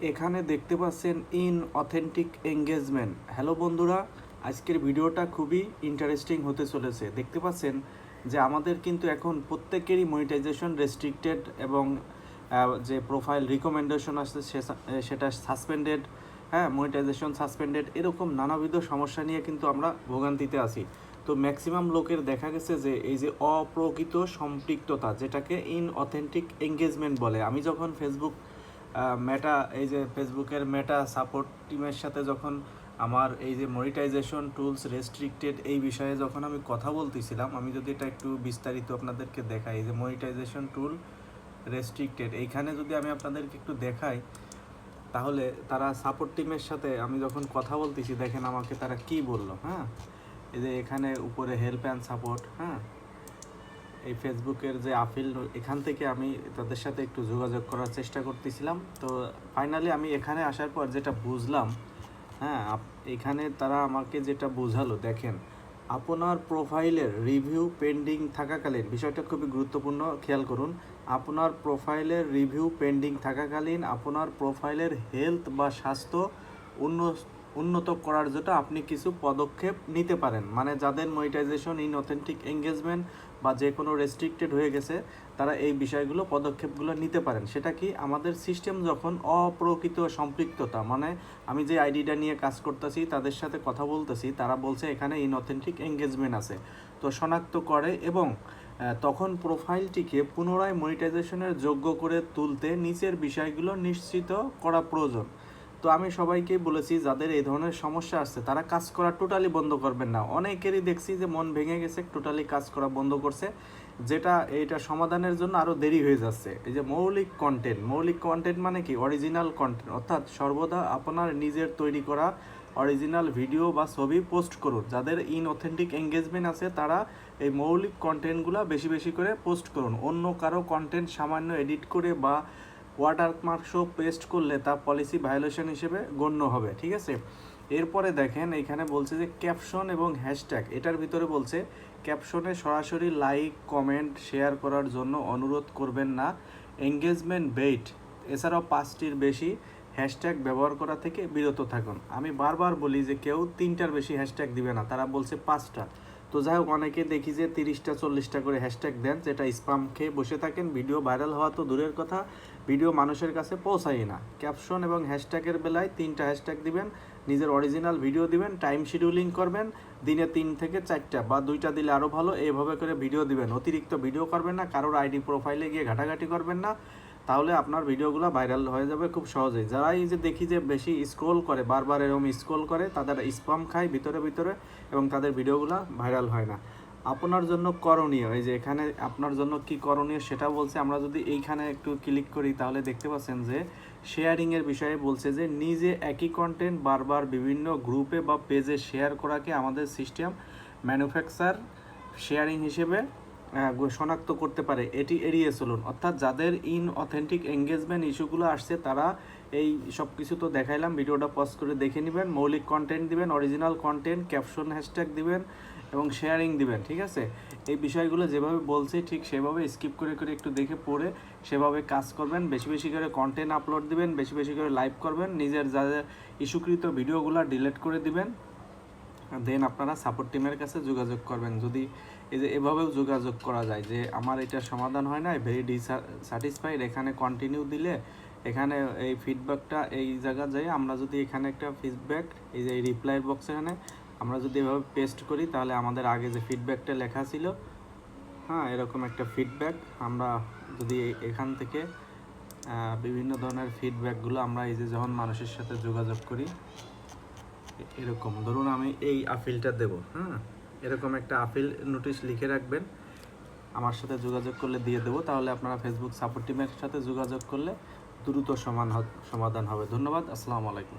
এখানে দেখতে পাচ্ছেন ইন অথেন্টিক এঙ্গেজমেন্ট। হ্যালো বন্ধুরা, আজকের ভিডিওটা খুবই ইন্টারেস্টিং হতে চলেছে। দেখতে পাচ্ছেন যে আমাদের কিন্তু এখন প্রত্যেকেরই মনিটাইজেশন রেস্ট্রিক্টেড এবং যে প্রোফাইল রিকমেন্ডেশন আসছে সেটা সাসপেন্ডেড, হ্যাঁ, মনিটাইজেশন সাসপেন্ডেড, এরকম নানাবিধ সমস্যা নিয়ে কিন্তু আমরা ভোগান্তিতে আছি। তো ম্যাক্সিমাম লোকের দেখা গেছে যে এই যে অপ্রকৃত সম্পৃক্ততা, যেটাকে ইন অথেন্টিক এঙ্গেজমেন্ট বলে। আমি যখন মেটা এই যে ফেসবুকের মেটা সাপোর্ট টিমের সাথে যখন আমার এই যে মনিটাইজেশন টুলস রেস্ট্রিক্টেড এই বিষয়ে যখন আমি কথা বলতেছিলাম, আমি যদি এটা একটু বিস্তারিত আপনাদেরকে দেখাই, এই যে মনিটাইজেশন টুল রেস্ট্রিক্টেড, এইখানে যদি আমি আপনাদেরকে একটু দেখাই, তাহলে তারা সাপোর্ট টিমের সাথে আমি যখন কথা বলতেছি, দেখেন আমাকে তারা কি বললো। হ্যাঁ, এই যে এখানে উপরে হেল্প অ্যান্ড সাপোর্ট, হ্যাঁ, এই ফেসবুকের যে আপিল, এখান থেকে আমি তাদের সাথে একটু যোগাযোগ করার চেষ্টা করতেছিলাম। তো ফাইনালি আমি এখানে আসার পর যেটা বুঝলাম, হ্যাঁ, এখানে তারা আমাকে যেটা বোঝালো, দেখেন, আপনার প্রোফাইলের রিভিউ পেন্ডিং থাকাকালীন, বিষয়টা খুবই গুরুত্বপূর্ণ, খেয়াল করুন, আপনার প্রোফাইলের রিভিউ পেন্ডিং থাকাকালীন আপনার প্রোফাইলের হেলথ বা স্বাস্থ্য উন্নত করার জন্য আপনি কিছু পদক্ষেপ নিতে পারেন। মানে যাদের মনিটাইজেশন ইন অথেন্টিক এঙ্গেজমেন্ট বা যে কোনো রেস্ট্রিক্টেড হয়ে গেছে, তারা এই বিষয়গুলো পদক্ষেপগুলো নিতে পারেন। সেটা কি, আমাদের সিস্টেম যখন অপ্রকৃত সম্পৃক্ততা, মানে আমি যে আইডিটা নিয়ে কাজ করতেছি, তাদের সাথে কথা বলতেছি, তারা বলছে এখানে ইন অথেন্টিক এঙ্গেজমেন্ট আছে, তো শনাক্ত করে এবং তখন প্রোফাইলটিকে পুনরায় মনিটাইজেশনের যোগ্য করে তুলতে নিচের বিষয়গুলো নিশ্চিত করা প্রয়োজন। তো আমি সবাইকেই বলেছি, যাদের এই ধরনের সমস্যা আসছে তারা কাজ করা টোটালি বন্ধ করবেন না। অনেকেরই দেখছি যে মন ভেঙে গেছে, টোটালি কাজ করা বন্ধ করছে, যেটা এইটা সমাধানের জন্য আরও দেরি হয়ে যাচ্ছে। এই যে মৌলিক কন্টেন্ট মানে কি, অরিজিনাল কন্টেন্ট, অর্থাৎ সর্বদা আপনার নিজের তৈরি করা অরিজিনাল ভিডিও বা ছবি পোস্ট করুন। যাদের ইন অথেন্টিক এঙ্গেজমেন্ট আছে তারা এই মৌলিক কন্টেন্টগুলো বেশি বেশি করে পোস্ট করুন। অন্য কারো কন্টেন্ট সামান্য এডিট করে বা ওয়াটারমার্ক শো পেস্ট করলে তা পলিসি ভায়োলেশন হিসেবে গণ্য হবে, ঠিক আছে। এরপরে দেখেন এখানে বলছে যে ক্যাপশন এবং হ্যাশট্যাগ, এটার ভিতরে বলছে ক্যাপশনে সরাসরি লাইক কমেন্ট শেয়ার করার জন্য অনুরোধ করবেন না, এঙ্গেজমেন্ট বেইট, এছাড়াও 5টির বেশি হ্যাশট্যাগ ব্যবহার করা থেকে বিরত থাকুন। আমি বারবার বলি যে কেউ 3টার বেশি হ্যাশট্যাগ দিবে না, তারা বলছে 5টা। তো যাই হোক, অনেকে দেখি যে 30টা 40টা করে হ্যাশট্যাগ দেন, যেটা স্পাম খেয়ে বসে থাকেন। ভিডিও ভাইরাল হওয়া তো দূরের কথা, ভিডিও মানুষের কাছে পৌঁছায় না। ক্যাপশন এবং হ্যাশট্যাগের বেলায় 3টা হ্যাশট্যাগ দিবেন, নিজের অরিজিনাল ভিডিও দিবেন, টাইম শিডিউলিং করবেন, দিনে 3 থেকে 4টা বা 2টা দিলে আরও ভালো, এইভাবে করে ভিডিও দিবেন। অতিরিক্ত ভিডিও করবেন না, কারোর আইডি প্রোফাইলে গিয়ে ঘাটাঘাটি করবেন না, তাহলে আপনার ভিডিওগুলো ভাইরাল হয়ে যাবে খুব সহজেই। যারা এই যে দেখি যে বেশি স্ক্রোল করে, বারবার এরকম স্ক্রোল করে, তাদের স্পাম খায় ভিতরে ভিতরে এবং তাদের ভিডিওগুলো ভাইরাল হয় না। আপনার জন্য করণীয়, এই যে এখানে আপনার জন্য কি করণীয় সেটা বলছে। আমরা যদি এইখানে একটু ক্লিক করি তাহলে দেখতে পাচ্ছেন যে শেয়ারিংয়ের বিষয়ে বলছে যে নিজে একই কন্টেন্ট বারবার বিভিন্ন গ্রুপে বা পেজে শেয়ার করাকে আমাদের সিস্টেম ম্যানুফ্যাকচার শেয়ারিং হিসেবে শনাক্ত করতে পারে, এটি এড়িয়ে চলুন। অর্থাৎ যাদের ইন অথেন্টিক এঙ্গেজমেন্ট ইস্যুগুলো আসছে তারা এই সব কিছু তো দেখাইলাম, ভিডিওটা পজ করে দেখে নেবেন, মৌলিক কন্টেন্ট দিবেন, অরিজিনাল কন্টেন্ট, ক্যাপশন হ্যাশট্যাগ দিবেন এবং শেয়ারিং দিবেন, ঠিক আছে। এই বিষয়গুলো যেভাবে বলছি ঠিক সেভাবে স্কিপ করে করে একটু দেখে পড়ে সেভাবে কাজ করবেন। বেশি বেশি করে কন্টেন্ট আপলোড দিবেন, বেশি বেশি করে লাইভ করবেন, নিজের যাদের ইস্যুকৃত ভিডিওগুলো ডিলিট করে দিবেন, দেন আপনারা সাপোর্ট টিমের কাছে যোগাযোগ করবেন। যদি এই যে এভাবেও যোগাযোগ করা যায় যে আমার এটা সমাধান হয় না, ভেরি ডিস্যাটিসফাইড, এখানে কন্টিনিউ দিলে এখানে এই ফিডব্যাকটা এই জায়গা যায়, আমরা যদি এখানে একটা ফিডব্যাক এই যে রিপ্লাই বক্স এখানে আমরা যদি এভাবে পেস্ট করি, তাহলে আমাদের আগে যে ফিডব্যাকটা লেখা ছিল, হ্যাঁ, এরকম একটা ফিডব্যাক আমরা যদি এখান থেকে বিভিন্ন ধরনের ফিডব্যাকগুলো আমরা এই যে যখন মানুষের সাথে যোগাযোগ করি, এরকম ধরুন আমি এই আপিলটা দেব, হ্যাঁ, এরকম একটা আপিল নোটিশ লিখে রাখবেন, আমার সাথে যোগাযোগ করলে দিয়ে দেবো। তাহলে আপনারা ফেসবুক সাপোর্ট টিমের সাথে যোগাযোগ করলে দ্রুত সমাধান হবে। ধন্যবাদ, আসসালামু আলাইকুম।